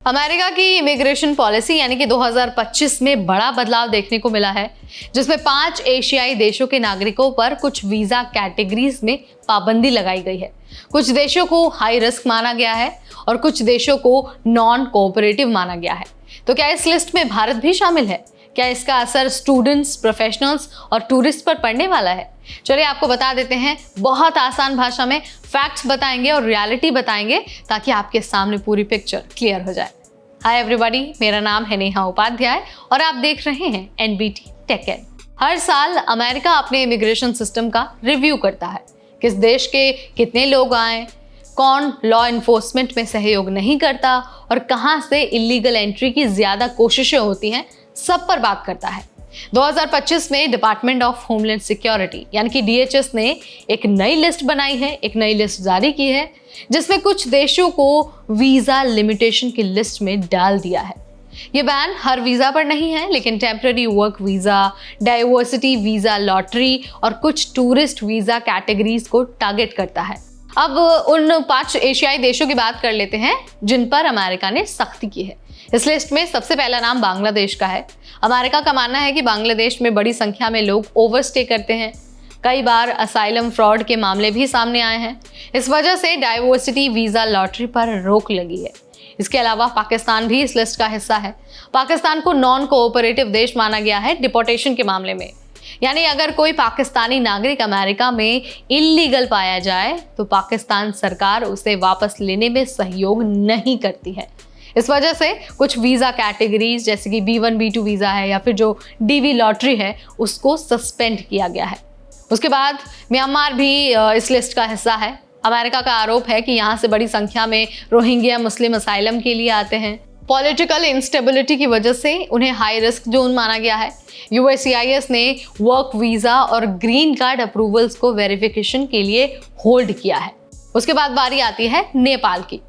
America की immigration policy यानी कि 2025 में बड़ा बदलाव देखने को मिला है, जिसमें 5 एशियाई देशों के नागरिकों पर कुछ वीजा कैटेगरीज में पाबंदी लगाई गई है। कुछ देशों को हाई रिस्क माना गया है और कुछ देशों को नॉन कोऑपरेटिव माना गया है। तो क्या इस लिस्ट में भारत भी शामिल है? क्या इसका असर स्टूडेंट्स, प्रोफेशनल्स और टूरिस्ट पर पड़ने वाला है? चलिए आपको बता देते हैं, बहुत आसान भाषा में फैक्ट्स बताएंगे और रियलिटी बताएंगे ताकि आपके सामने पूरी पिक्चर क्लियर हो जाए। हाय एवरीबॉडी, मेरा नाम है नेहा उपाध्याय और आप देख रहे हैं एनबीटी टेक एड। हर साल अमेरिका अपने इमिग्रेशन सिस्टम का रिव्यू करता है। किस देश के कितने लोग आए, कौन लॉ इन्फोर्समेंट में सहयोग नहीं करता और कहां से इलीगल एंट्री की ज्यादा कोशिशें होती हैं, सब पर बात करता है। 2025 में डिपार्टमेंट ऑफ होमलैंड सिक्योरिटी यानी कि डीएचएस ने एक नई लिस्ट बनाई है, एक नई लिस्ट जारी की है, जिसमें कुछ देशों को वीजा लिमिटेशन की लिस्ट में डाल दिया है। ये बैन हर वीजा पर नहीं है, लेकिन temporary work visa, diversity visa lottery और कुछ टूरिस्ट वीजा कैटेगरीज को टारगेट करता है। अब उन 5 एशियाई देशों की बात कर लेते हैं जिन पर अमेरिका ने सख्ती की है। इस लिस्ट में सबसे पहला नाम बांग्लादेश का है। अमेरिका का मानना है कि बांग्लादेश में बड़ी संख्या में लोग ओवरस्टे करते हैं। कई बार असाइलम फ्रॉड के मामले भी सामने आए हैं। इस वजह से डाइवर्सिटी वीजा लॉटरी पर रोक लगी है। इसके अलावा पाकिस्तान भी इस लिस्ट का हिस्सा है। पाकिस्तान को नॉन कोऑपरेटिव देश माना गया है डिपोर्टेशन के मामले में, यानी अगर कोई पाकिस्तानी नागरिक अमेरिका में इल्लीगल पाया जाए तो पाकिस्तान सरकार उसे वापस लेने में सहयोग नहीं करती है। इस वजह से कुछ वीज़ा कैटेगरीज जैसे कि B1 B2 वीज़ा है या फिर जो DV लॉटरी है उसको सस्पेंड किया गया है। उसके बाद म्यांमार भी इस लिस्ट का हिस्सा है। अमेरिका का आरोप है कि यहाँ से बड़ी संख्या में रोहिंग्या मुस्लिम असाइलम के लिए आते हैं। पॉलिटिकल इंस्टेबिलिटी की वजह से उन्हें हाई रिस्क जोन माना गया है। USCIS ने वर्क वीज़ा और ग्रीन कार्ड अप्रूवल्स को वेरिफिकेशन के लिए होल्ड किया है। उसके बाद बारी आती है नेपाल की।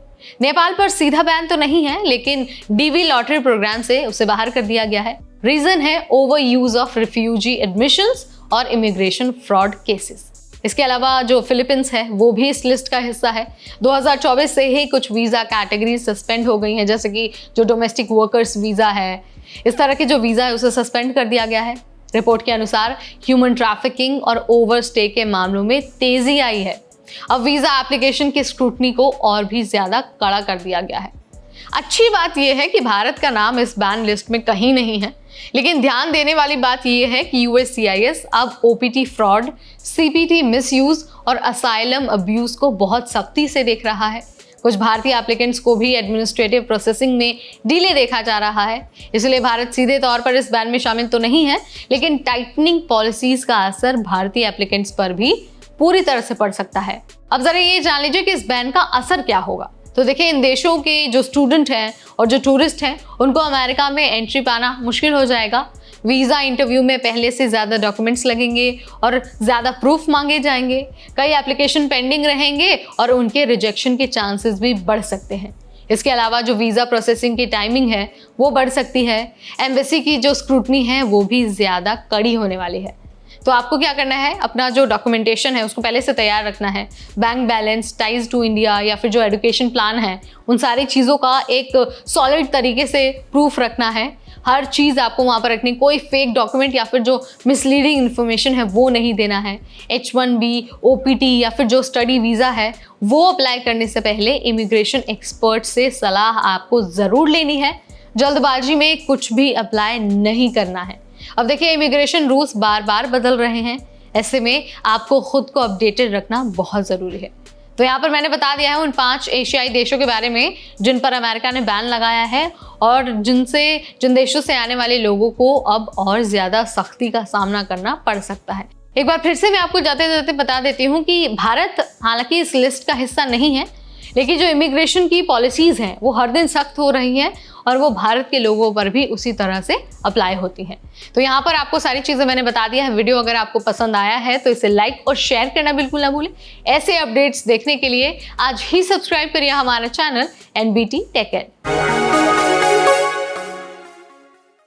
नेपाल पर सीधा बैन तो नहीं है, लेकिन DV लॉटरी प्रोग्राम से उसे बाहर कर दिया गया है। रीजन है over use of refugee admissions और इमिग्रेशन फ्रॉड केसेस। इसके अलावा जो फिलीपींस है वो भी इस लिस्ट का हिस्सा है। 2024 से ही कुछ वीज़ा कैटेगरी सस्पेंड हो गई हैं, जैसे कि जो डोमेस्टिक वर्कर्स वीज़ा है, इस तरह के जो वीज़ा है उसे सस्पेंड कर दिया गया है। रिपोर्ट के अनुसार ह्यूमन ट्रैफिकिंग और ओवरस्टे के मामलों में तेजी आई है। अब वीज़ा एप्लीकेशन की स्क्रूटनी को और भी ज़्यादा कड़ा कर दिया गया है। अच्छी बात यह है कि भारत का नाम इस बैन लिस्ट में कहीं नहीं है, लेकिन ध्यान देने वाली बात यह है कि USCIS अब OPT फ्रॉड, CPT मिसयूज और असाइलम अब्यूज को बहुत सख्ती से देख रहा है। कुछ भारतीय एप्लीकेंट्स को भी एडमिनिस्ट्रेटिव प्रोसेसिंग में डिले देखा जा रहा है। इसलिए भारत सीधे तौर पर इस बैन में शामिल तो नहीं है, लेकिन टाइटनिंग पॉलिसीज का असर भारतीय एप्लीकेंट्स पर भी पूरी तरह से पड़ सकता है। अब जरा ये जान लीजिए कि इस बैन का असर क्या होगा। तो देखिए, इन देशों के जो स्टूडेंट हैं और जो टूरिस्ट हैं उनको अमेरिका में एंट्री पाना मुश्किल हो जाएगा। वीज़ा इंटरव्यू में पहले से ज़्यादा डॉक्यूमेंट्स लगेंगे और ज़्यादा प्रूफ मांगे जाएंगे। कई एप्लीकेशन पेंडिंग रहेंगे और उनके रिजेक्शन के चांसेस भी बढ़ सकते हैं। इसके अलावा जो वीज़ा प्रोसेसिंग की टाइमिंग है वो बढ़ सकती है। एम्बेसी की जो स्क्रूटनी है वो भी ज़्यादा कड़ी होने वाली है। तो आपको क्या करना है, अपना जो डॉक्यूमेंटेशन है उसको पहले से तैयार रखना है। Bank balance, ties to India या फिर जो एजुकेशन प्लान है, उन सारी चीज़ों का एक सॉलिड तरीके से प्रूफ रखना है। हर चीज़ आपको वहाँ पर रखनी, कोई फेक डॉक्यूमेंट या फिर जो मिसलीडिंग इन्फॉर्मेशन है वो नहीं देना है। H1B, OPT या फिर जो स्टडी वीज़ा है वो अप्लाई करने से पहले इमिग्रेशन एक्सपर्ट से सलाह आपको ज़रूर लेनी है। जल्दबाजी में कुछ भी अप्लाई नहीं करना है। अब देखिए, इमिग्रेशन रूल्स बार बार बदल रहे हैं, ऐसे में आपको खुद को अपडेटेड रखना बहुत ज़रूरी है। तो यहाँ पर मैंने बता दिया है उन 5 एशियाई देशों के बारे में जिन पर अमेरिका ने बैन लगाया है और जिन देशों से आने वाले लोगों को अब और ज़्यादा सख्ती का सामना करना पड़ सकता है। एक बार फिर से मैं आपको जाते जाते बता देती हूँ कि भारत हालांकि इस लिस्ट का हिस्सा नहीं है, लेकिन जो इमिग्रेशन की पॉलिसीज़ हैं वो हर दिन सख्त हो रही हैं और वो भारत के लोगों पर भी उसी तरह से अप्लाई होती हैं। तो यहाँ पर आपको सारी चीज़ें मैंने बता दिया है। वीडियो अगर आपको पसंद आया है तो इसे लाइक और शेयर करना बिल्कुल ना भूलें। ऐसे अपडेट्स देखने के लिए आज ही सब्सक्राइब करिए हमारा चैनल NBT टेक एड।